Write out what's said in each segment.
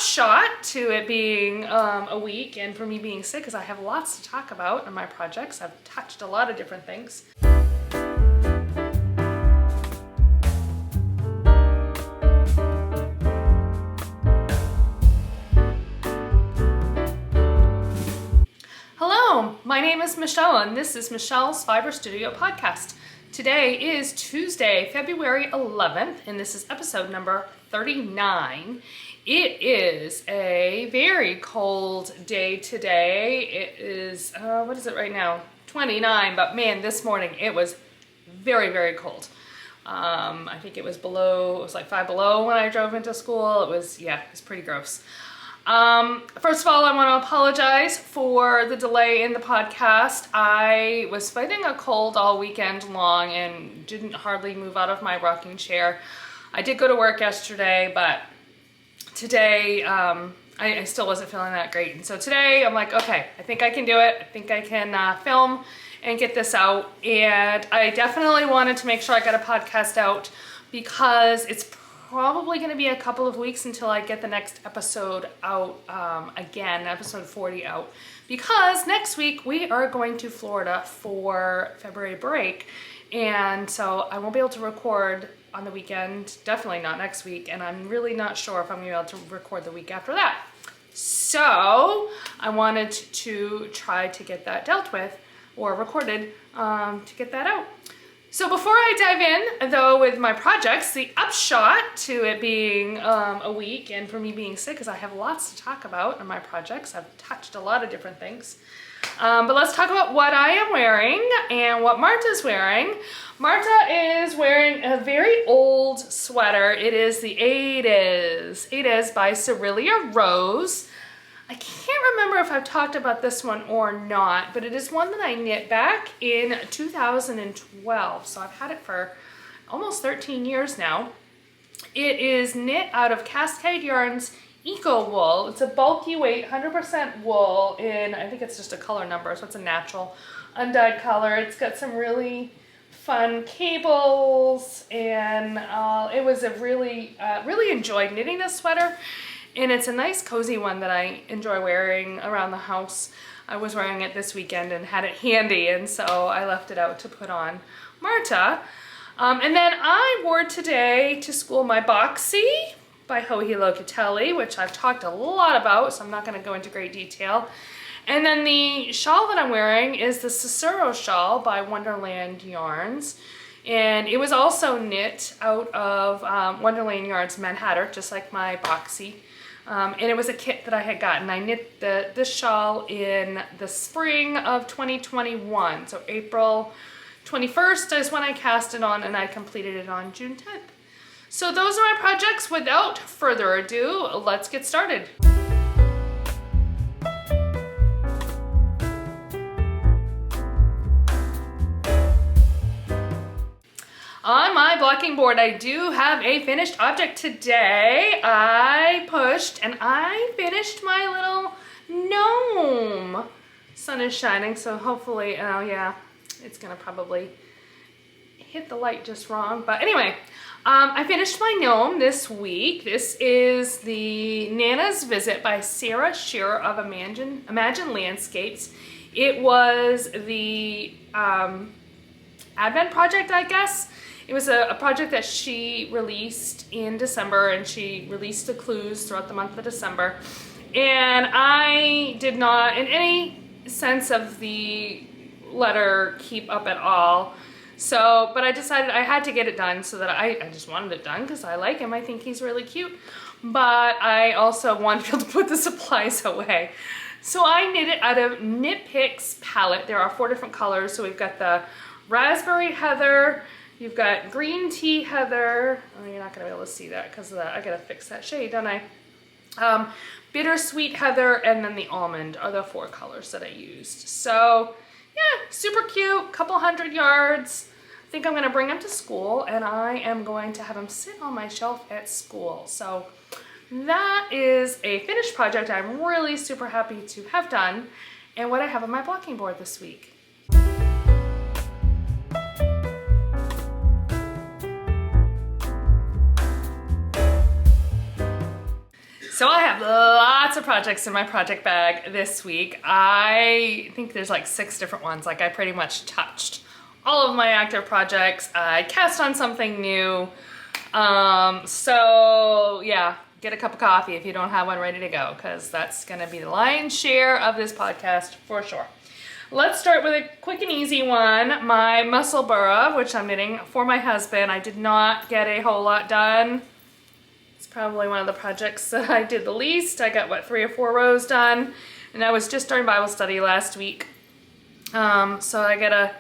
upshot to it being a week and for me being sick is I have lots to talk about on my projects. I've touched a lot of different things. Hello, my name is Michelle and this is Michelle's Fiber Studio podcast. Today is Tuesday, February 11th, and this is episode number 39. It is a very cold day today. It is, what is it right now? 29, but man, this morning it was very, very cold. I think it was like 5 below when I drove into school. It was pretty gross. First of all, I want to apologize for the delay in the podcast. I was fighting a cold all weekend long and didn't hardly move out of my rocking chair. I did go to work yesterday, but today I still wasn't feeling that great. And so today I'm like, okay, I think I can do it. I think I can film and get this out. And I definitely wanted to make sure I got a podcast out because it's probably going to be a couple of weeks until I get the next episode out again, episode 40 out, because next week we are going to Florida for February break, and so I won't be able to record on the weekend, definitely not next week, and I'm really not sure if I'm going to be able to record the week after that. So I wanted to try to get that dealt with or recorded to get that out. So before I dive in, though, with my projects, the upshot to it being a week and for me being sick is I have lots to talk about on my projects. I've touched a lot of different things. But let's talk about what I am wearing and what Marta's wearing. Marta is wearing a very old sweater. It is the Aidez by Cirilia Rose. I can't remember if I've talked about this one or not, but it is one that I knit back in 2012. So I've had it for almost 13 years now. It is knit out of Cascade Yarns Eco Wool. It's a bulky weight, 100% wool in, I think it's just a color number, so it's a natural undyed color. It's got some really fun cables, and it was a really enjoyed knitting this sweater. And it's a nice cozy one that I enjoy wearing around the house. I was wearing it this weekend and had it handy, and so I left it out to put on Marta. And then I wore today to school my Boxy by Locatelli, which I've talked a lot about, so I'm not going to go into great detail. And then the shawl that I'm wearing is the Sussurro shawl by Wonderland Yarns. And it was also knit out of Wonderland Yarns Manhattan, just like my Boxy. And it was a kit that I had gotten. I knit this shawl in the spring of 2021. So April 21st is when I cast it on, and I completed it on June 10th. So those are my projects. Without further ado, let's get started. On my blocking board, I do have a finished object today. I pushed and I finished my little gnome. Sun is shining, so hopefully, oh yeah, it's gonna probably hit the light just wrong. But anyway, I finished my gnome this week. This is the Gnana's Visit by Schira of Imagine Landscapes. It was the Advent project, I guess. It was a project that she released in December, and she released the clues throughout the month of December. And I did not, in any sense of the letter, keep up at all. So, but I decided I had to get it done, so that I just wanted it done because I like him. I think he's really cute. But I also wanted to be able to put the supplies away. So I knit it out of Knit Picks palette. There are 4 different colors. So we've got the Raspberry Heather, you've got Green Tea Heather. Oh, you're not gonna be able to see that because I gotta fix that shade, don't I? Bittersweet Heather, and then the Almond are the 4 colors that I used. So yeah, super cute, couple 100 yards. I think I'm gonna bring him to school, and I am going to have him sit on my shelf at school. So that is a finished project I'm really super happy to have done, and what I have on my blocking board this week. So I have lots of projects in my project bag this week. I think there's like 6 different ones. Like I pretty much touched all of my active projects. I cast on something new. So yeah, get a cup of coffee if you don't have one ready to go, because that's gonna be the lion's share of this podcast for sure. Let's start with a quick and easy one. My Musselburgh, which I'm knitting for my husband. I did not get a whole lot done. It's probably one of the projects that I did the least. I got, what, 3 or 4 rows done, and I was just during Bible study last week. So I gotta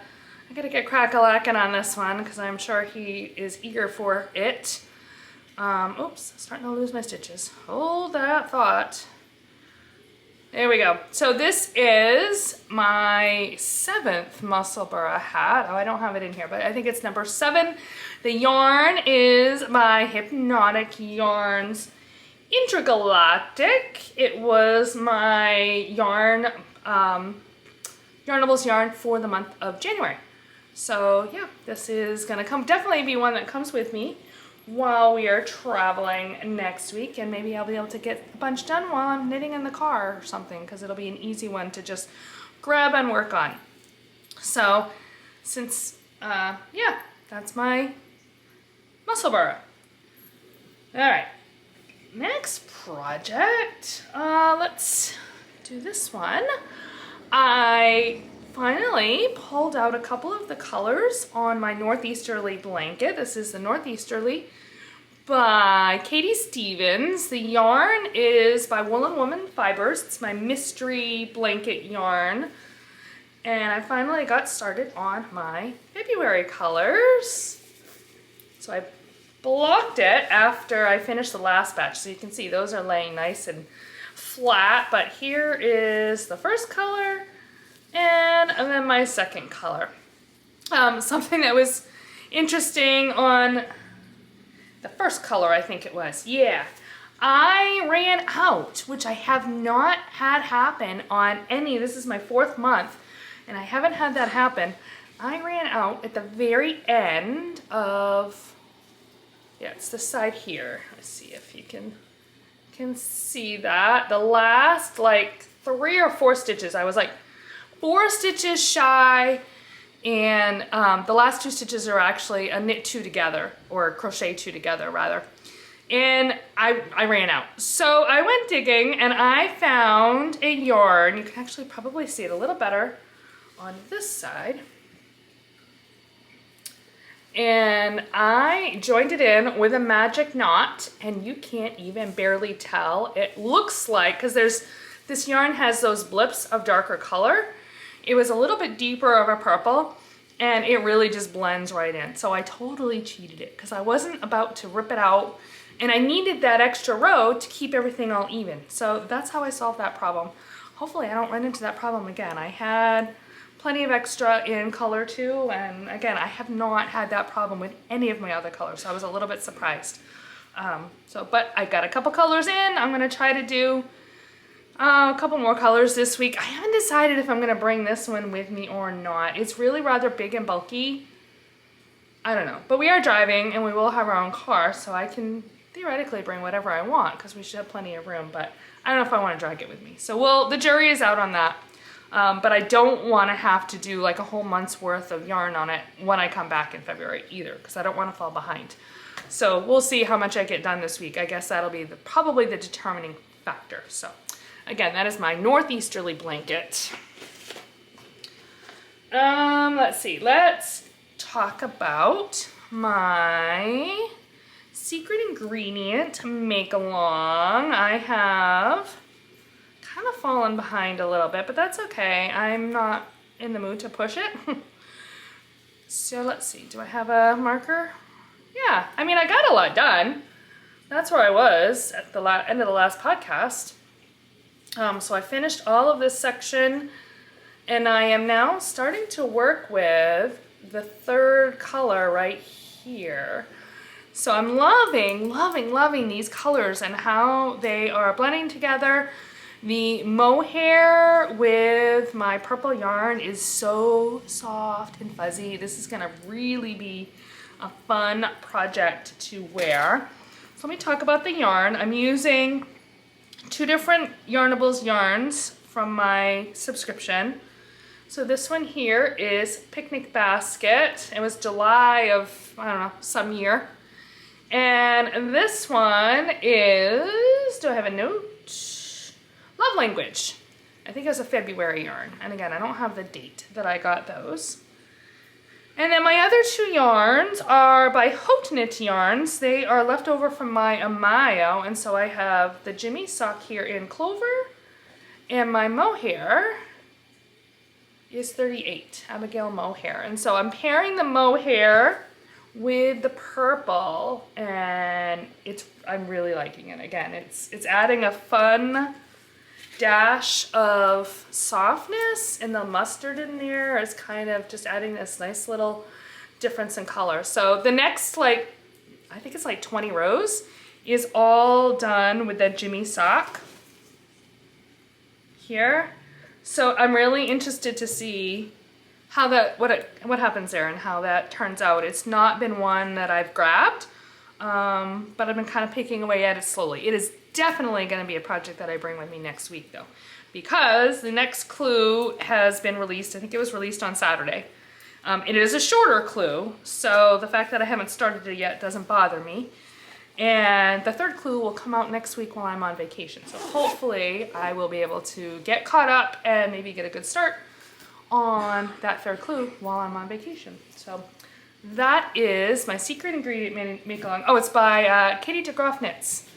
get crack-a-lacking on this one, because I'm sure he is eager for it. Oops, starting to lose my stitches. Hold that thought. There we go. So this is my 7th Musselburgh hat. Oh, I don't have it in here, but I think it's number 7. The yarn is by Hypnotic Yarns Intergalactic. It was my yarn, Yarnables yarn for the month of January. So yeah, this is gonna definitely be one that comes with me while we are traveling next week, and maybe I'll be able to get a bunch done while I'm knitting in the car or something, because it'll be an easy one to just grab and work on. So since, yeah, that's my Musselburgh. All right, next project, let's do this one. I finally pulled out a couple of the colors on my Northeasterly blanket. This is the Northeasterly by Katy Stevens. The yarn is by Woolen Woman Fibers. It's my mystery blanket yarn. And I finally got started on my February colors. So I blocked it after I finished the last batch. So you can see those are laying nice and flat. But here is the first color. And then my second color. Something that was interesting on the first color, I think it was. Yeah, I ran out, which I have not had happen on any. This is my 4th month, and I haven't had that happen. I ran out at the very end of, yeah, it's the side here. Let's see if you can see that. The last like 3 or 4 stitches, I was like 4 stitches shy, and the last 2 stitches are actually a knit 2 together, or crochet 2 together rather, and I ran out. So I went digging and I found a yarn. You can actually probably see it a little better on this side, and I joined it in with a magic knot, and you can't even barely tell. It looks like, because this yarn has those blips of darker color. It was a little bit deeper of a purple, and it really just blends right in. So I totally cheated it, because I wasn't about to rip it out, and I needed that extra row to keep everything all even. So that's how I solved that problem. Hopefully I don't run into that problem again. I had plenty of extra in color 2, and again, I have not had that problem with any of my other colors, so I was a little bit surprised. But I got a couple colors in. I'm gonna try to do a couple more colors this week. I haven't decided if I'm gonna bring this one with me or not. It's really rather big and bulky. I don't know, but we are driving and we will have our own car, so I can theoretically bring whatever I want, because we should have plenty of room, but I don't know if I want to drag it with me. So the jury is out on that, but I don't want to have to do like a whole month's worth of yarn on it when I come back in February either, because I don't want to fall behind. So we'll see how much I get done this week. I guess that'll be probably the determining factor. So again, that is my Northeasterly blanket. Let's see. Let's talk about my secret ingredient make-along. I have kind of fallen behind a little bit, but that's okay. I'm not in the mood to push it. So let's see. Do I have a marker? Yeah. I mean, I got a lot done. That's where I was at the end of the last podcast. So I finished all of this section, and I am now starting to work with the 3rd color right here. So I'm loving, loving, loving these colors and how they are blending together. The mohair with my purple yarn is so soft and fuzzy. This is gonna really be a fun project to wear. So let me talk about the yarn. I'm using two different Yarnables yarns from my subscription. So this one here is Picnic Basket. It was July of, I don't know, some year. And this one is, do I have a note? Love Language. I think it was a February yarn. And again, I don't have the date that I got those. And then my other two yarns are by Haute Knit Yarns. They are left over from my Amayo. And so I have the Jimmy sock here in Clover. And my mohair is 38, Abigail mohair. And so I'm pairing the mohair with the purple, and I'm really liking it. Again, it's adding a fun dash of softness, and the mustard in there is kind of just adding this nice little difference in color. So the next, like, I think it's like 20 rows is all done with that Jimmy sock here. So I'm really interested to see how that, what happens there and how that turns out. It's not been one that I've grabbed, but I've been kind of picking away at it slowly. It is definitely going to be a project that I bring with me next week though, because the next clue has been released. I think it was released on Saturday. It is a shorter clue, so the fact that I haven't started it yet doesn't bother me. And the third clue will come out next week while I'm on vacation. So hopefully I will be able to get caught up and maybe get a good start on that third clue while I'm on vacation. So that is my secret ingredient make along. Oh, it's by Katy DeGroff Knits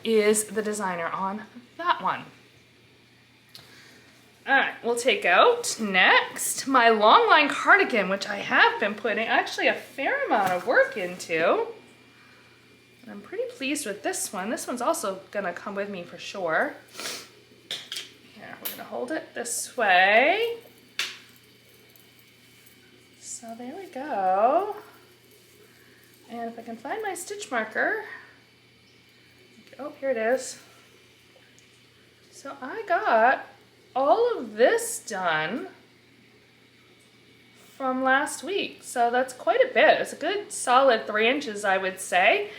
is the designer on that one. All right, we'll take out next my Longline Cardigan, which I have been putting actually a fair amount of work into. I'm pretty pleased with this one. This one's also gonna come with me for sure. Here, we're gonna hold it this way. So there we go. And if I can find my stitch marker. Oh, here it is. So I got all of this done from last week. So that's quite a bit. It's a good solid 3 inches, I would say.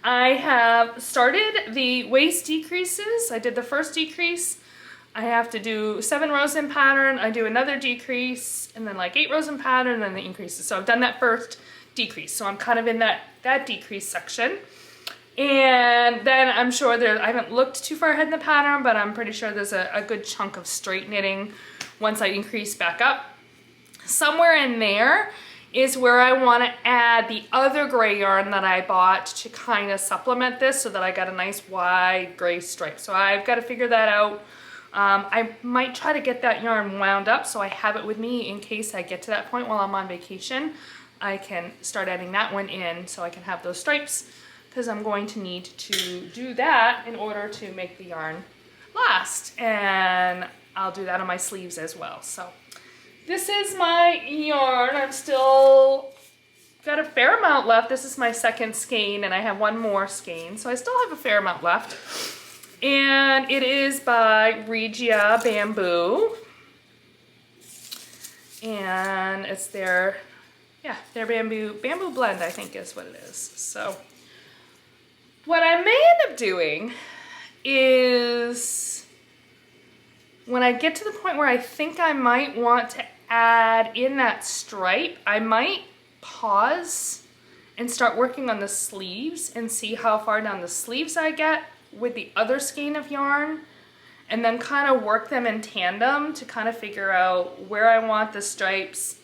I have started the waist decreases. I did the first decrease. I have to do 7 rows in pattern. I do another decrease and then like 8 rows in pattern and then the increases. So I've done that first decrease. So I'm kind of in that decrease section. And then I'm sure I haven't looked too far ahead in the pattern, but I'm pretty sure there's a good chunk of straight knitting once I increase back up. Somewhere in there is where I want to add the other gray yarn that I bought to kind of supplement this so that I got a nice wide gray stripe. So I've got to figure that out. I might try to get that yarn wound up so I have it with me in case I get to that point while I'm on vacation. I can start adding that one in so I can have those stripes, because I'm going to need to do that in order to make the yarn last. And I'll do that on my sleeves as well. So this is my yarn. I've still got a fair amount left. This is my second skein and I have one more skein. So I still have a fair amount left. And it is by Regia Bamboo. And it's their bamboo blend, I think is what it is. So what I may end up doing is when I get to the point where I think I might want to add in that stripe, I might pause and start working on the sleeves and see how far down the sleeves I get with the other skein of yarn, and then kind of work them in tandem to kind of figure out where I want the stripes.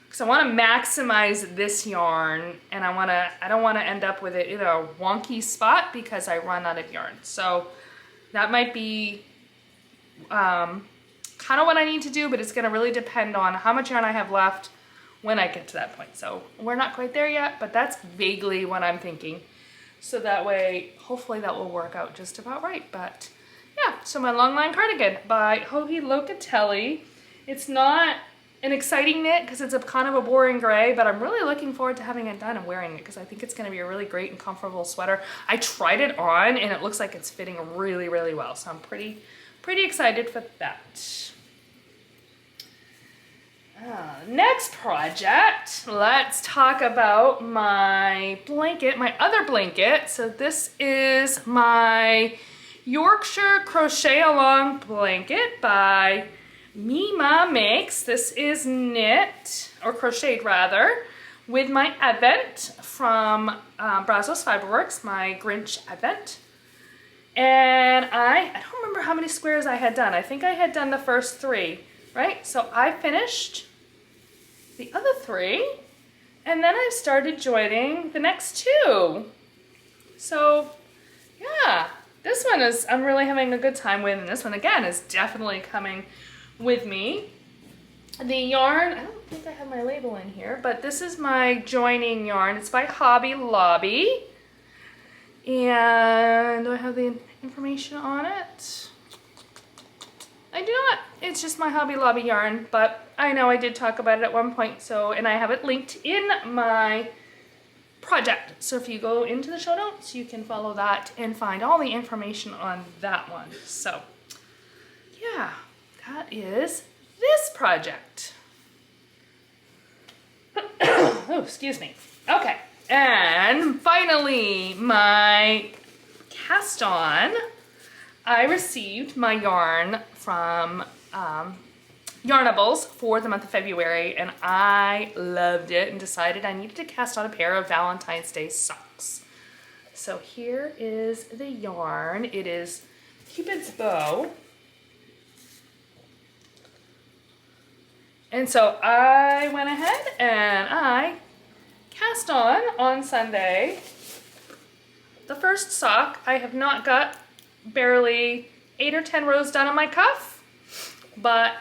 Because I want to maximize this yarn, and I don't want to end up with it in a wonky spot because I run out of yarn. So that might be kind of what I need to do, but it's going to really depend on how much yarn I have left when I get to that point. So we're not quite there yet, but that's vaguely what I'm thinking. So that way, hopefully that will work out just about right. But yeah, so my Longline Cardigan by Locatelli. It's not an exciting knit because it's a kind of a boring gray, but I'm really looking forward to having it done and wearing it because I think it's going to be a really great and comfortable sweater. I tried it on and it looks like it's fitting really, really well. So I'm pretty excited for that. Next project, let's talk about my blanket, my other blanket. So this is my Yorkshire Crochet Along Blanket by Meema Makes. This is knit, or crocheted rather, with my Advent from Brazos Fiberworks, my Grinch Advent. And I don't remember how many squares I had done. I think I had done the first 3, right? So I finished the other 3, and then I started joining the next 2. So yeah, this one is, I'm really having a good time with, and this one again is definitely coming with me. The yarn, I don't think I have my label in here, but this is my joining yarn. It's by Hobby Lobby. And do I have the information on it? I do not. It's just my Hobby Lobby yarn, but I know I did talk about it at one point, so, and I have it linked in my project. So if you go into the show notes, you can follow that and find all the information on that one. So yeah, that is this project. Oh, excuse me. Okay. And finally, my cast on. I received my yarn from Yarnables for the month of February, and I loved it and decided I needed to cast on a pair of Valentine's Day socks. So here is the yarn. It is Cupid's Bow. And so I went ahead and I cast on Sunday the first sock. I have not got barely 8 or 10 rows done on my cuff, but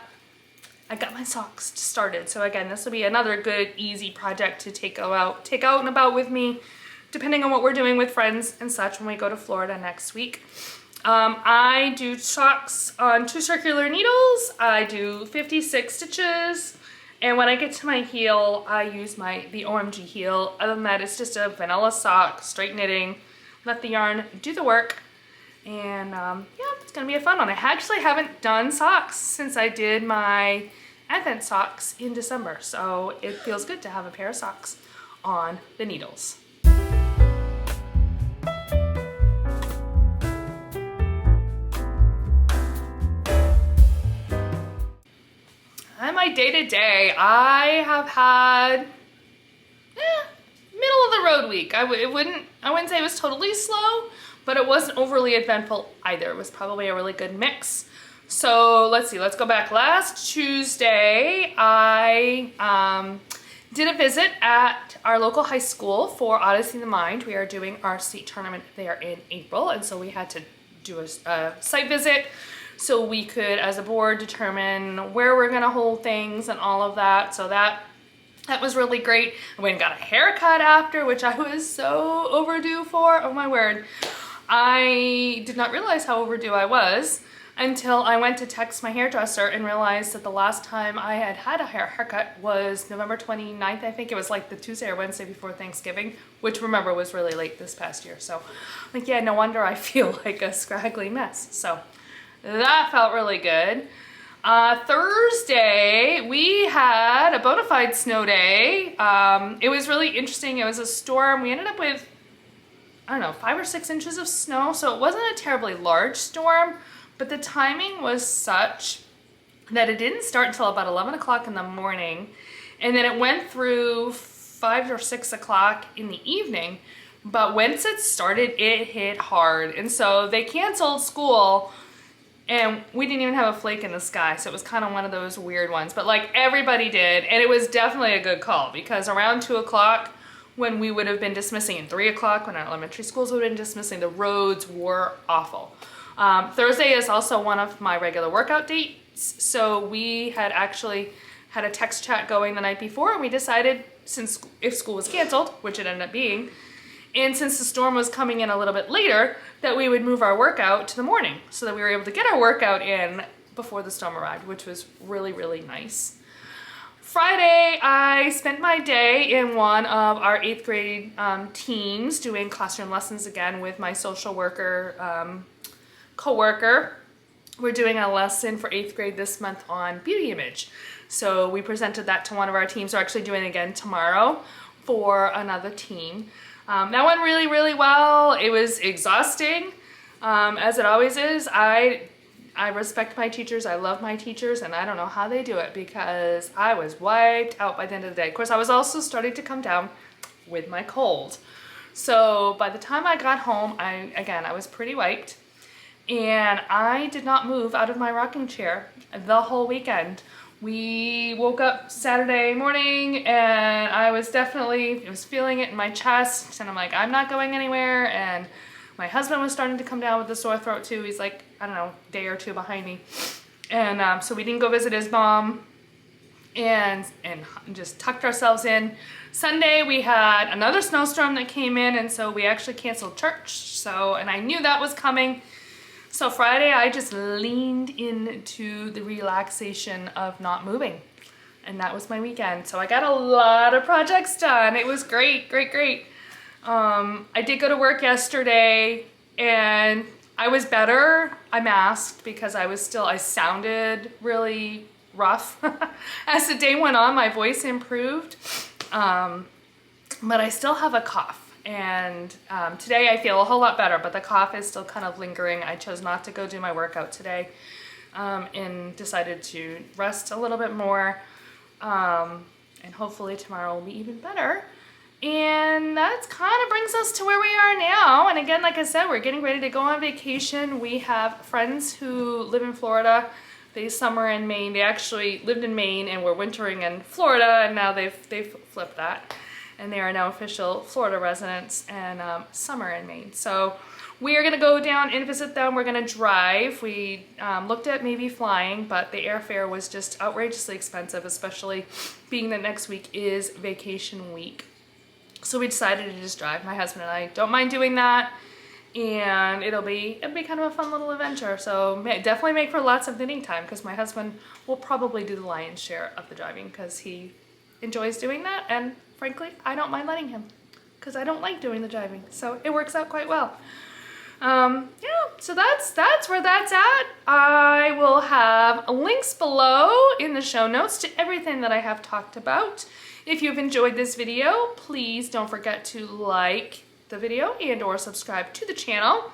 I got my socks started. So again, this will be another good, easy project to take out and about with me, depending on what we're doing with friends and such when we go to Florida next week. I do socks on 2 circular needles. I do 56 stitches. And when I get to my heel, I use the OMG heel. Other than that, it's just a vanilla sock, straight knitting. Let the yarn do the work. And yeah, it's gonna be a fun one. I actually haven't done socks since I did my Advent socks in December. So it feels good to have a pair of socks on the needles. On my day-to-day, I have had middle of the road week. I wouldn't say it was totally slow, but it wasn't overly eventful either. It was probably a really good mix. So let's see, let's go back. Last Tuesday, I did a visit at our local high school for Odyssey of the Mind. We are doing our state tournament there in April, and so we had to do a site visit so we could, as a board, determine where we're gonna hold things and all of that. So that was really great. I went and got a haircut after, which I was so overdue for. Oh my word. I did not realize how overdue I was until I went to text my hairdresser and realized that the last time I had a haircut was November 29th. I think it was like the Tuesday or Wednesday before Thanksgiving, which remember was really late this past year. So like, yeah, no wonder I feel like a scraggly mess. So that felt really good. Thursday, we had a bona fide snow day. It was really interesting. It was a storm. We ended up with, I don't know, 5 or 6 inches of snow. So it wasn't a terribly large storm, but the timing was such that it didn't start until about 11 o'clock in the morning. And then it went through 5 or 6 o'clock in the evening. But once it started, it hit hard. And so they canceled school, and we didn't even have a flake in the sky, so it was kind of one of those weird ones. But like everybody did, and it was definitely a good call, because around 2 o'clock when we would have been dismissing, and 3 o'clock when our elementary schools would have been dismissing, the roads were awful. Thursday is also one of my regular workout dates, so we had actually had a text chat going the night before, and we decided, since if school was canceled, which it ended up being, and since the storm was coming in a little bit later, that we would move our workout to the morning so that we were able to get our workout in before the storm arrived, which was really, really nice. Friday, I spent my day in one of our 8th grade teams doing classroom lessons again with my social worker co-worker. We're doing a lesson for 8th grade this month on beauty image. So we presented that to one of our teams. We're actually doing it again tomorrow for another team. That went really, really well. It was exhausting. As it always is, I respect my teachers. I love my teachers, and I don't know how they do it because I was wiped out by the end of the day. Of course, I was also starting to come down with my cold. So by the time I got home, I was pretty wiped, and I did not move out of my rocking chair the whole weekend. We woke up Saturday morning and I was feeling it in my chest, and I'm like, I'm not going anywhere. And my husband was starting to come down with the sore throat too. He's like, I don't know, a day or two behind me. And so we didn't go visit his mom and just tucked ourselves in. Sunday we had another snowstorm that came in, and so we actually canceled church. And I knew that was coming. So Friday I just leaned into the relaxation of not moving. And that was my weekend. So I got a lot of projects done. It was great, great, great. I did go to work yesterday and I was better. I masked because I sounded really rough. As the day went on, my voice improved. But I still have a cough. And today I feel a whole lot better, but the cough is still kind of lingering. I chose not to go do my workout today and decided to rest a little bit more. And hopefully tomorrow will be even better. And that kind of brings us to where we are now. And again, like I said, we're getting ready to go on vacation. We have friends who live in Florida. They summer in Maine. They actually lived in Maine and were wintering in Florida, and now they've flipped that. And they are now official Florida residents and summer in Maine. So we are going to go down and visit them. We're going to drive. We looked at maybe flying, but the airfare was just outrageously expensive, especially being that next week is vacation week. So we decided to just drive. My husband and I don't mind doing that, and it'll be kind of a fun little adventure. So definitely make for lots of knitting time, because my husband will probably do the lion's share of the driving because he enjoys doing that, and frankly, I don't mind letting him because I don't like doing the driving. So it works out quite well. Yeah, so that's where that's at. I will have links below in the show notes to everything that I have talked about. If you've enjoyed this video, please don't forget to like the video and or subscribe to the channel.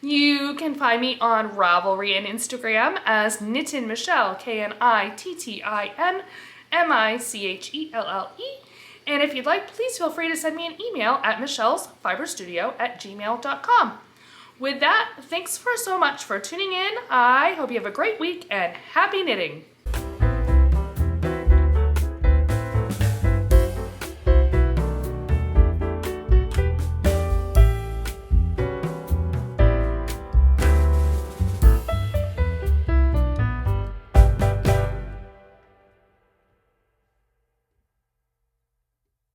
You can find me on Ravelry and Instagram as Knittin Michelle, KNITTIN MICHELLE. And if you'd like, please feel free to send me an email at michellesfiberstudio@gmail.com. With that, thanks so much for tuning in. I hope you have a great week and happy knitting.